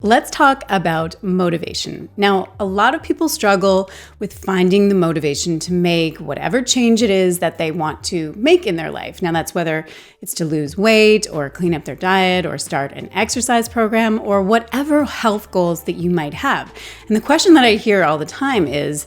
Let's talk about motivation. Now, a lot of people struggle with finding the motivation to make whatever change it is that they want to make in their life. Now, that's whether it's to lose weight or clean up their diet or start an exercise program or whatever health goals that you might have. And the question that I hear all the time is,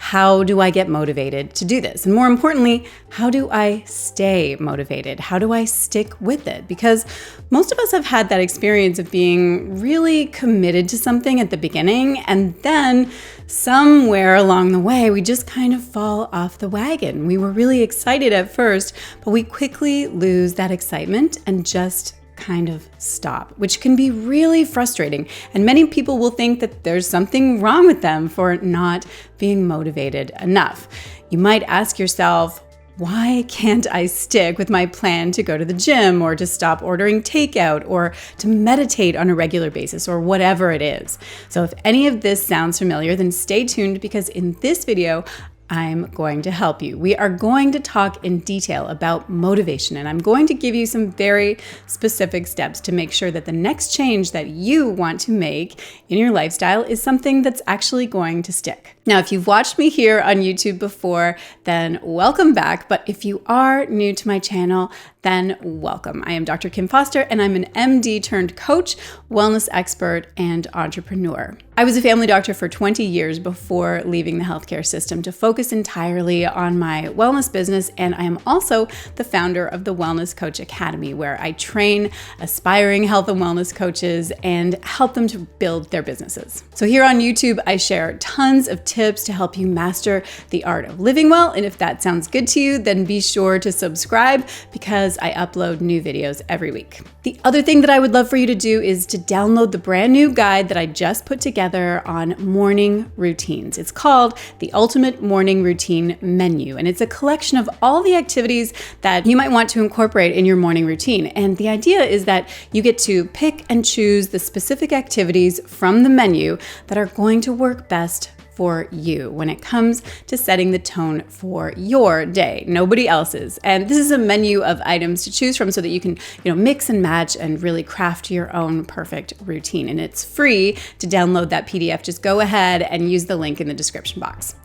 how do I get motivated to do this? And more importantly, how do I stay motivated? How do I stick with it? Because most of us have had that experience of being really committed to something at the beginning, and then somewhere along the way, we just kind of fall off the wagon. We were really excited at first, but we quickly lose that excitement and just kind of stop, which can be really frustrating. And many people will think that there's something wrong with them for not being motivated enough. You might ask yourself, why can't I stick with my plan to go to the gym or to stop ordering takeout or to meditate on a regular basis or whatever it is? So if any of this sounds familiar, then stay tuned, because in this video, I'm going to help you. We are going to talk in detail about motivation, and I'm going to give you some very specific steps to make sure that the next change that you want to make in your lifestyle is something that's actually going to stick. Now, if you've watched me here on YouTube before, then welcome back. But if you are new to my channel, then welcome. I am Dr. Kim Foster, and I'm an MD turned coach, wellness expert, and entrepreneur. I was a family doctor for 20 years before leaving the healthcare system to focus entirely on my wellness business, and I am also the founder of the Wellness Coach Academy, where I train aspiring health and wellness coaches and help them to build their businesses. So here on YouTube, I share tons of tips to help you master the art of living well, and if that sounds good to you, then be sure to subscribe, because I upload new videos every week. The other thing that I would love for you to do is to download the brand new guide that I just put together on morning routines. It's called the Ultimate Morning Routine Menu, and it's a collection of all the activities that you might want to incorporate in your morning routine. And the idea is that you get to pick and choose the specific activities from the menu that are going to work best for you when it comes to setting the tone for your day, nobody else's. And this is a menu of items to choose from so that you can, mix and match and really craft your own perfect routine. And it's free to download that PDF. Just go ahead and use the link in the description box.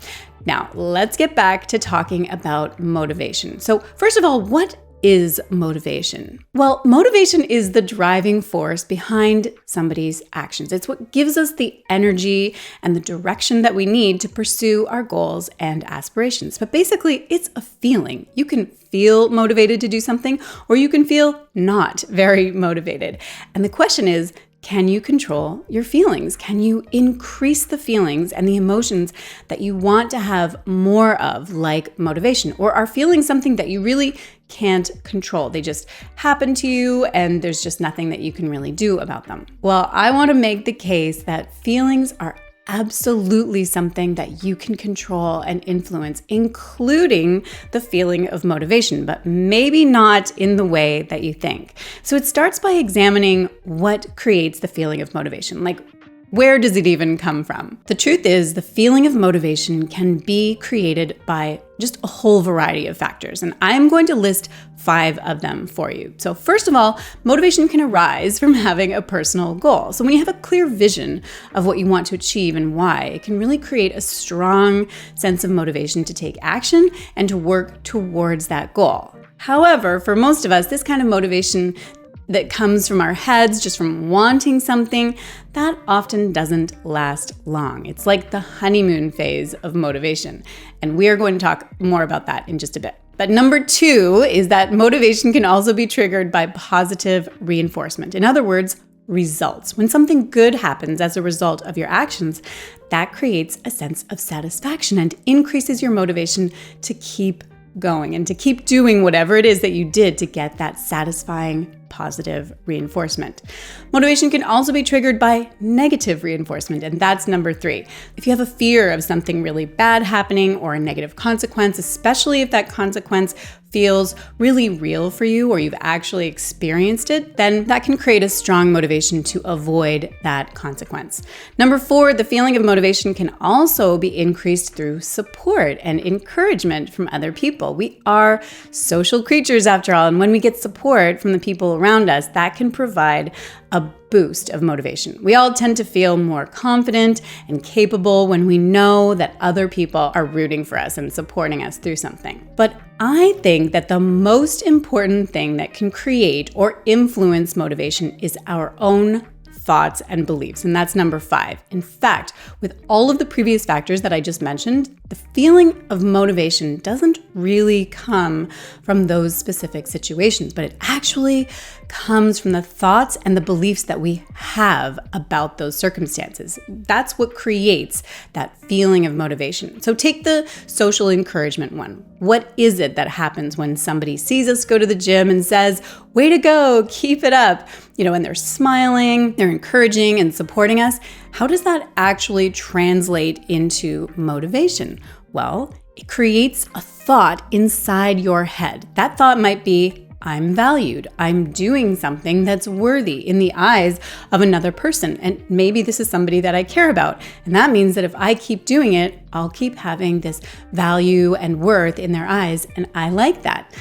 Now, let's get back to talking about motivation. So first of all, what is motivation? Well, motivation is the driving force behind somebody's actions. It's what gives us the energy and the direction that we need to pursue our goals and aspirations. But basically, it's a feeling. You can feel motivated to do something, or you can feel not very motivated. And the question is, can you control your feelings? Can you increase the feelings and the emotions that you want to have more of, like motivation? Or are feelings something that you really can't control? They just happen to you and there's just nothing that you can really do about them. Well, I want to make the case that feelings are absolutely something that you can control and influence, including the feeling of motivation, but maybe not in the way that you think. So it starts by examining what creates the feeling of motivation. Like, where does it even come from? The truth is, the feeling of motivation can be created by just a whole variety of factors, and I'm going to list 5 of them for you. So first of all, motivation can arise from having a personal goal. So when you have a clear vision of what you want to achieve and why, it can really create a strong sense of motivation to take action and to work towards that goal. However, for most of us, this kind of motivation that comes from our heads, just from wanting something, that often doesn't last long. It's like the honeymoon phase of motivation. And we are going to talk more about that in just a bit. But number 2 is that motivation can also be triggered by positive reinforcement. In other words, results. When something good happens as a result of your actions, that creates a sense of satisfaction and increases your motivation to keep going and to keep doing whatever it is that you did to get that satisfying positive reinforcement. Motivation can also be triggered by negative reinforcement, and that's number 3. If you have a fear of something really bad happening or a negative consequence, especially if that consequence feels really real for you or you've actually experienced it, then that can create a strong motivation to avoid that consequence. Number 4, the feeling of motivation can also be increased through support and encouragement from other people. We are social creatures after all, and when we get support from the people around us, that can provide a boost of motivation. We all tend to feel more confident and capable when we know that other people are rooting for us and supporting us through something. But I think that the most important thing that can create or influence motivation is our own thoughts and beliefs, and that's number 5. In fact, with all of the previous factors that I just mentioned, the feeling of motivation doesn't really come from those specific situations, but it actually comes from the thoughts and the beliefs that we have about those circumstances. That's what creates that feeling of motivation. So take the social encouragement one. What is it that happens when somebody sees us go to the gym and says, "Way to go, keep it up," and they're smiling, they're encouraging and supporting us? How does that actually translate into motivation? Well, it creates a thought inside your head. That thought might be, I'm valued. I'm doing something that's worthy in the eyes of another person. And maybe this is somebody that I care about. And that means that if I keep doing it, I'll keep having this value and worth in their eyes. And I like that.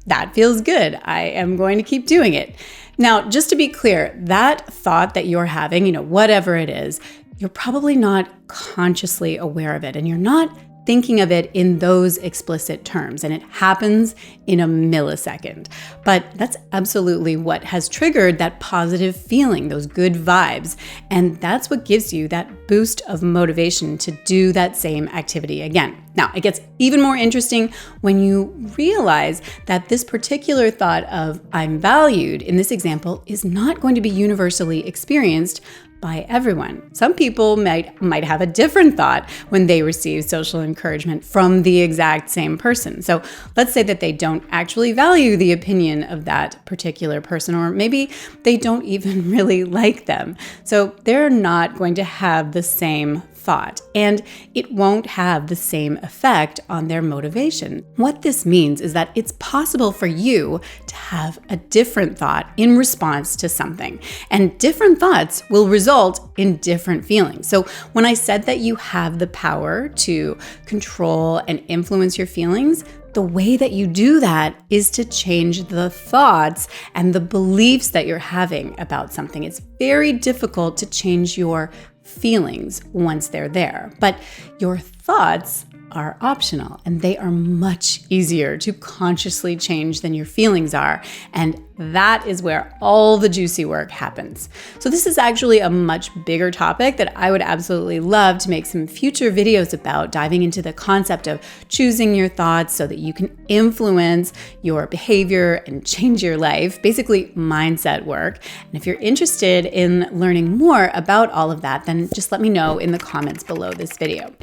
That feels good. I am going to keep doing it. Now, just to be clear, that thought that you're having, whatever it is, you're probably not consciously aware of it, and you're not thinking of it in those explicit terms, and it happens in a millisecond. But that's absolutely what has triggered that positive feeling, those good vibes, and that's what gives you that boost of motivation to do that same activity again. Now, it gets even more interesting when you realize that this particular thought of I'm valued in this example is not going to be universally experienced by everyone. Some people might have a different thought when they receive social encouragement from the exact same person. So let's say that they don't actually value the opinion of that particular person, or maybe they don't even really like them. So they're not going to have the same thought, and it won't have the same effect on their motivation. What this means is that it's possible for you to have a different thought in response to something, and different thoughts will result in different feelings. So when I said that you have the power to control and influence your feelings, the way that you do that is to change the thoughts and the beliefs that you're having about something. It's very difficult to change your feelings once they're there, but your thoughts are optional, and they are much easier to consciously change than your feelings are. And that is where all the juicy work happens. So this is actually a much bigger topic that I would absolutely love to make some future videos about, diving into the concept of choosing your thoughts so that you can influence your behavior and change your life, basically mindset work. And if you're interested in learning more about all of that, then just let me know in the comments below this video.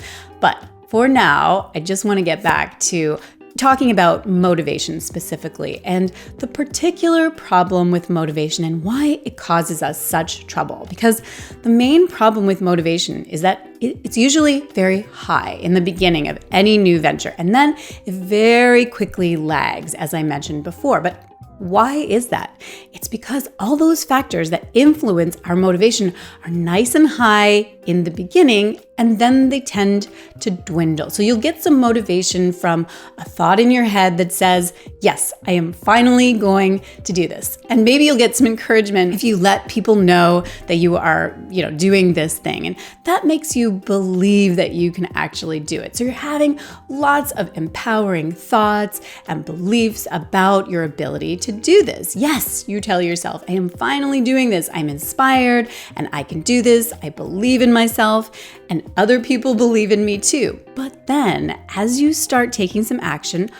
But for now, I just want to get back to talking about motivation specifically, and the particular problem with motivation and why it causes us such trouble. Because the main problem with motivation is that it's usually very high in the beginning of any new venture, and then it very quickly lags, as I mentioned before. But why is that? It's because all those factors that influence our motivation are nice and high in the beginning, and then they tend to dwindle. So you'll get some motivation from a thought in your head that says, yes, I am finally going to do this. And maybe you'll get some encouragement if you let people know that you are, doing this thing. And that makes you believe that you can actually do it. So you're having lots of empowering thoughts and beliefs about your ability to do this. Yes, you tell yourself, I am finally doing this. I'm inspired and I can do this. I believe in myself, and other people believe in me too. But then as you start taking some action,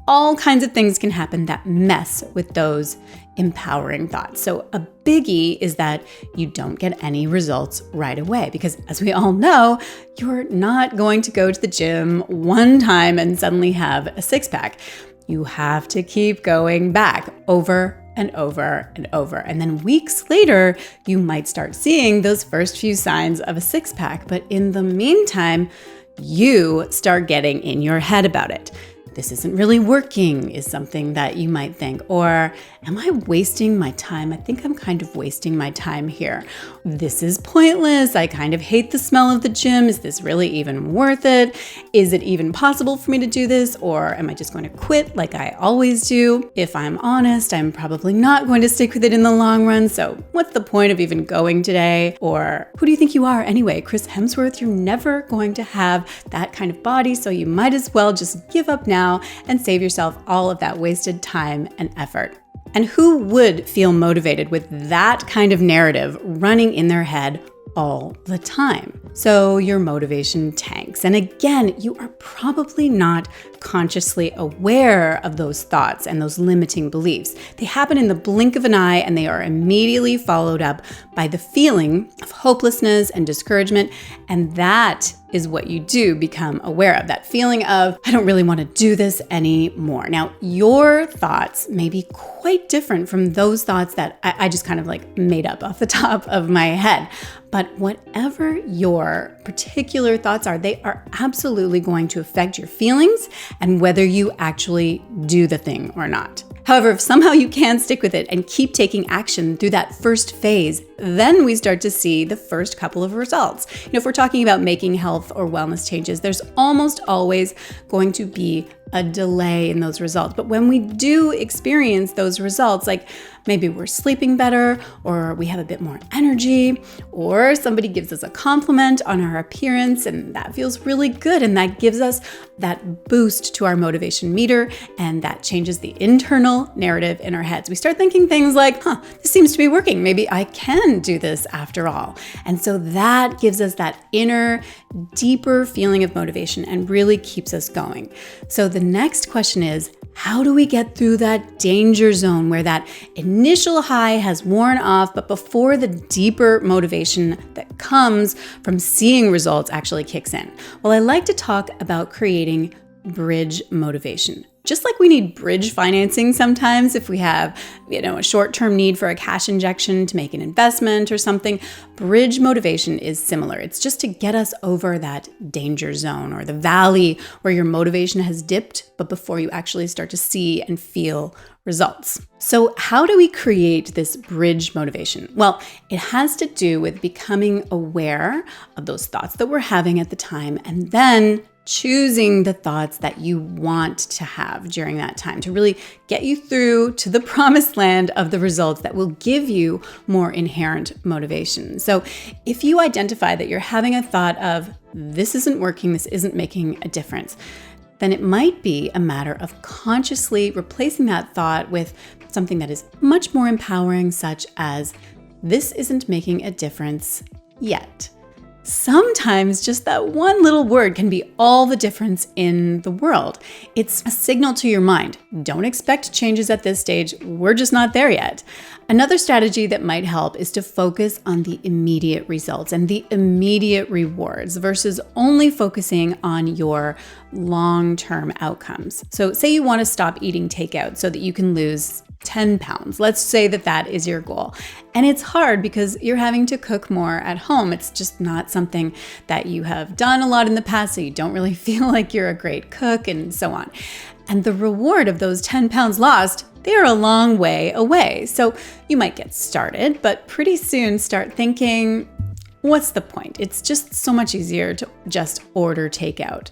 all kinds of things can happen that mess with those empowering thoughts. So a biggie is that you don't get any results right away, because as we all know, you're not going to go to the gym one time and suddenly have a six-pack. You have to keep going back over and over and over. And then weeks later, you might start seeing those first few signs of a six-pack. But in the meantime, you start getting in your head about it. This isn't really working is something that you might think, or am I wasting my time? I think I'm kind of wasting my time here. This is pointless. I kind of hate the smell of the gym. Is this really even worth it? Is it even possible for me to do this? Or am I just going to quit like I always do? If I'm honest, I'm probably not going to stick with it in the long run. So what's the point of even going today? Or who do you think you are anyway? Chris Hemsworth, you're never going to have that kind of body. So you might as well just give up now and save yourself all of that wasted time and effort. And who would feel motivated with that kind of narrative running in their head all the time? So your motivation tanks. And again, you are probably not consciously aware of those thoughts and those limiting beliefs. They happen in the blink of an eye, and they are immediately followed up by the feeling of hopelessness and discouragement. And that is what you do become aware of, that feeling of, I don't really want to do this anymore. Now, your thoughts may be quite different from those thoughts that I just kind of like made up off the top of my head. But whatever your particular thoughts are, they are absolutely going to affect your feelings and whether you actually do the thing or not. However, if somehow you can stick with it and keep taking action through that first phase, then we start to see the first couple of results. If we're talking about making health or wellness changes, there's almost always going to be a delay in those results. But when we do experience those results, like maybe we're sleeping better, or we have a bit more energy, or somebody gives us a compliment on our appearance, and that feels really good. And that gives us that boost to our motivation meter, and that changes the internal narrative in our heads. We start thinking things like, this seems to be working. Maybe I can do this after all. And so that gives us that inner, deeper feeling of motivation and really keeps us going. So the next question is, how do we get through that danger zone where that initial high has worn off, but before the deeper motivation that comes from seeing results actually kicks in? Well, I like to talk about creating bridge motivation. Just like we need bridge financing sometimes if we have, a short-term need for a cash injection to make an investment or something, bridge motivation is similar. It's just to get us over that danger zone or the valley where your motivation has dipped, but before you actually start to see and feel results. So how do we create this bridge motivation? Well, it has to do with becoming aware of those thoughts that we're having at the time, and then choosing the thoughts that you want to have during that time to really get you through to the promised land of the results that will give you more inherent motivation. So if you identify that you're having a thought of, this isn't working, this isn't making a difference, then it might be a matter of consciously replacing that thought with something that is much more empowering, such as, this isn't making a difference yet. Sometimes just that one little word can be all the difference in the world. It's a signal to your mind. Don't expect changes at this stage. We're just not there yet. Another strategy that might help is to focus on the immediate results and the immediate rewards versus only focusing on your long-term outcomes. So say you want to stop eating takeout so that you can lose 10 pounds. Let's say that is your goal. And it's hard because you're having to cook more at home. It's just not something that you have done a lot in the past, so you don't really feel like you're a great cook and so on. And the reward of those 10 pounds lost, they are a long way away. So you might get started, but pretty soon start thinking, what's the point? It's just so much easier to just order takeout.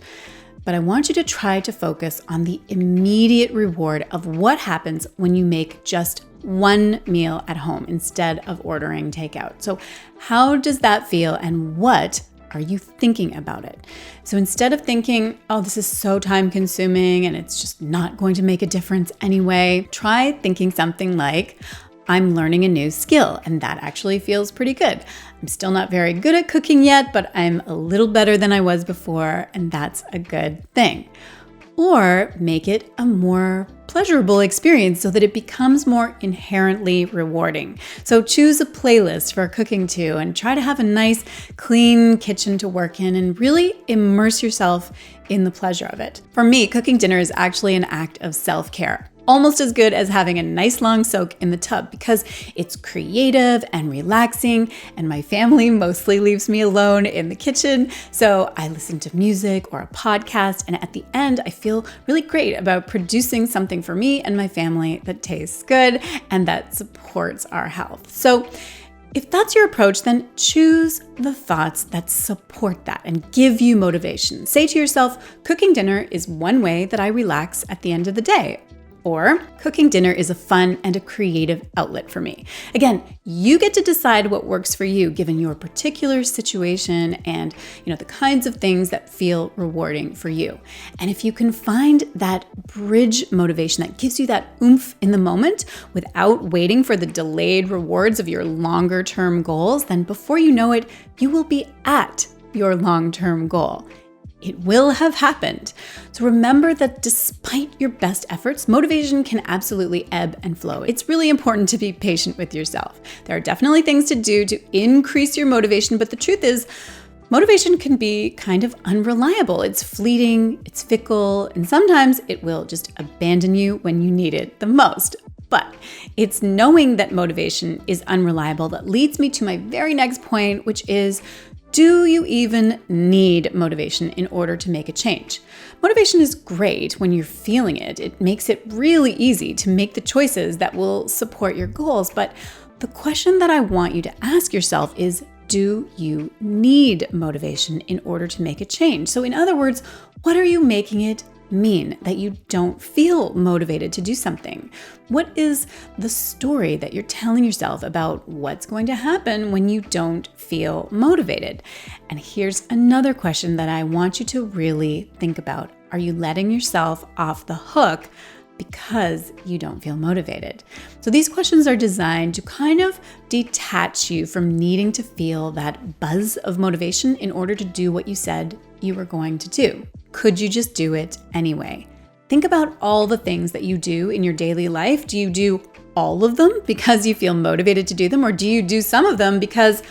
But I want you to try to focus on the immediate reward of what happens when you make just one meal at home instead of ordering takeout. So how does that feel, and what are you thinking about it? So instead of thinking, oh, this is so time consuming and it's just not going to make a difference anyway, try thinking something like, I'm learning a new skill, and that actually feels pretty good. I'm still not very good at cooking yet, but I'm a little better than I was before, and that's a good thing. Or make it a more pleasurable experience so that it becomes more inherently rewarding. So choose a playlist for cooking to, and try to have a nice, clean kitchen to work in, and really immerse yourself in the pleasure of it. For me, cooking dinner is actually an act of self-care. almost as good as having a nice long soak in the tub because it's creative and relaxing, and my family mostly leaves me alone in the kitchen. So I listen to music or a podcast, and at the end, I feel really great about producing something for me and my family that tastes good and that supports our health. So if that's your approach, then choose the thoughts that support that and give you motivation. Say to yourself, cooking dinner is one way that I relax at the end of the day. Or cooking dinner is a fun and a creative outlet for me. Again, you get to decide what works for you given your particular situation and the kinds of things that feel rewarding for you. And if you can find that bridge motivation that gives you that oomph in the moment without waiting for the delayed rewards of your longer term goals, then before you know it, you will be at your long-term goal. It will have happened. So remember that despite your best efforts, motivation can absolutely ebb and flow. It's really important to be patient with yourself. There are definitely things to do to increase your motivation, but the truth is, motivation can be kind of unreliable. It's fleeting, it's fickle, and sometimes it will just abandon you when you need it the most. But it's knowing that motivation is unreliable that leads me to my very next point, which is, do you even need motivation in order to make a change? Motivation is great when you're feeling it. It makes it really easy to make the choices that will support your goals. But the question that I want you to ask yourself is, do you need motivation in order to make a change? So in other words, what are you making it mean that you don't feel motivated to do something? What is the story that you're telling yourself about what's going to happen when you don't feel motivated? And here's another question that I want you to really think about. Are you letting yourself off the hook because you don't feel motivated? So these questions are designed to kind of detach you from needing to feel that buzz of motivation in order to do what you said you were going to do. Could you just do it anyway? Think about all the things that you do in your daily life. Do you do all of them because you feel motivated to do them? Or do you do some of them because,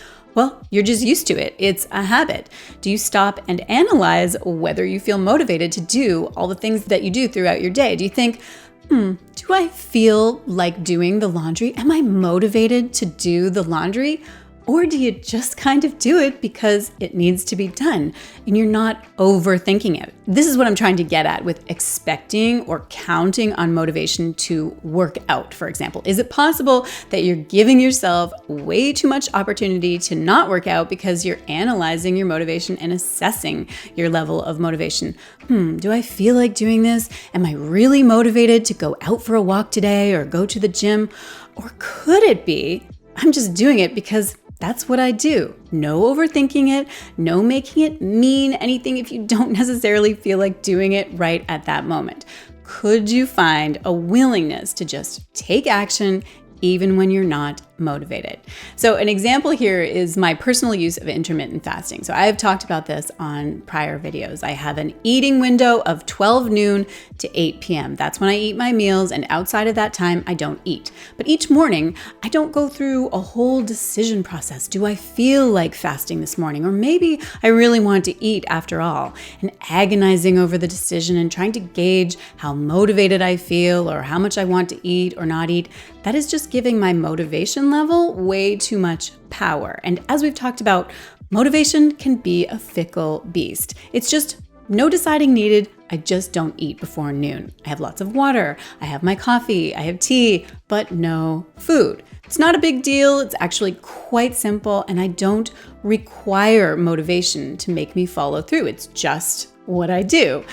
you're just used to it? It's a habit. Do you stop and analyze whether you feel motivated to do all the things that you do throughout your day? Do you think, do I feel like doing the laundry? Am I motivated to do the laundry? Or do you just kind of do it because it needs to be done and you're not overthinking it? This is what I'm trying to get at with expecting or counting on motivation to work out, for example. Is it possible that you're giving yourself way too much opportunity to not work out because you're analyzing your motivation and assessing your level of motivation? Do I feel like doing this? Am I really motivated to go out for a walk today or go to the gym? Or could it be I'm just doing it because that's what I do? No overthinking it, no making it mean anything if you don't necessarily feel like doing it right at that moment. Could you find a willingness to just take action even when you're not motivated? So an example here is my personal use of intermittent fasting. So I have talked about this on prior videos. I have an eating window of 12 noon to 8 p.m. That's when I eat my meals, and outside of that time, I don't eat. But each morning, I don't go through a whole decision process. Do I feel like fasting this morning? Or maybe I really want to eat after all, and agonizing over the decision and trying to gauge how motivated I feel or how much I want to eat or not eat. That is just giving my motivation level way too much power. And as we've talked about, motivation can be a fickle beast. It's just no deciding needed. I just don't eat before noon. I have lots of water. I have my coffee. I have tea, but no food. It's not a big deal. It's actually quite simple, and I don't require motivation to make me follow through. It's just what I do.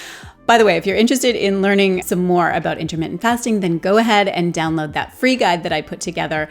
By the way, if you're interested in learning some more about intermittent fasting, then go ahead and download that free guide that I put together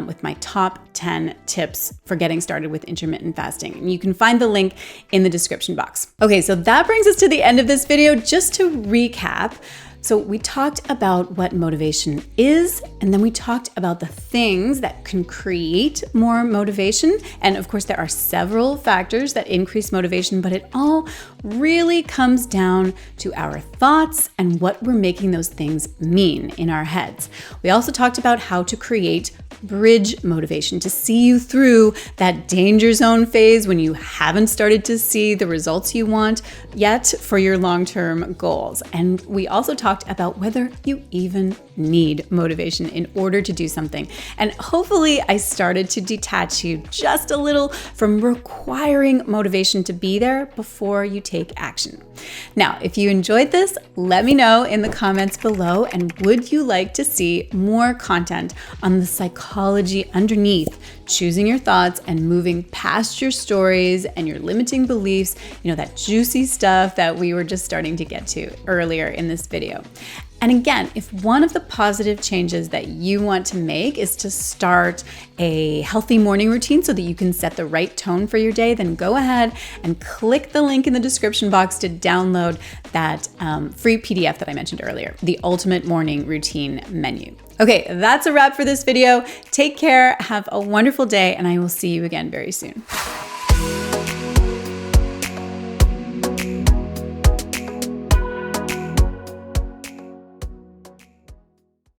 with my top 10 tips for getting started with intermittent fasting. And you can find the link in the description box. Okay, so that brings us to the end of this video. Just to recap, so we talked about what motivation is, and then we talked about the things that can create more motivation. And of course, there are several factors that increase motivation, but it all really comes down to our thoughts and what we're making those things mean in our heads. We also talked about how to create bridge motivation to see you through that danger zone phase when you haven't started to see the results you want yet for your long-term goals. And we also talked about whether you even need motivation in order to do something. And hopefully I started to detach you just a little from requiring motivation to be there before you take action. Now, if you enjoyed this, let me know in the comments below. And would you like to see more content on the psychology underneath choosing your thoughts and moving past your stories and your limiting beliefs, that juicy stuff that we were just starting to get to earlier in this video? And again, if one of the positive changes that you want to make is to start a healthy morning routine so that you can set the right tone for your day, then go ahead and click the link in the description box to download that free PDF that I mentioned earlier, the Ultimate Morning Routine Menu. Okay, that's a wrap for this video. Take care, have a wonderful day, and I will see you again very soon.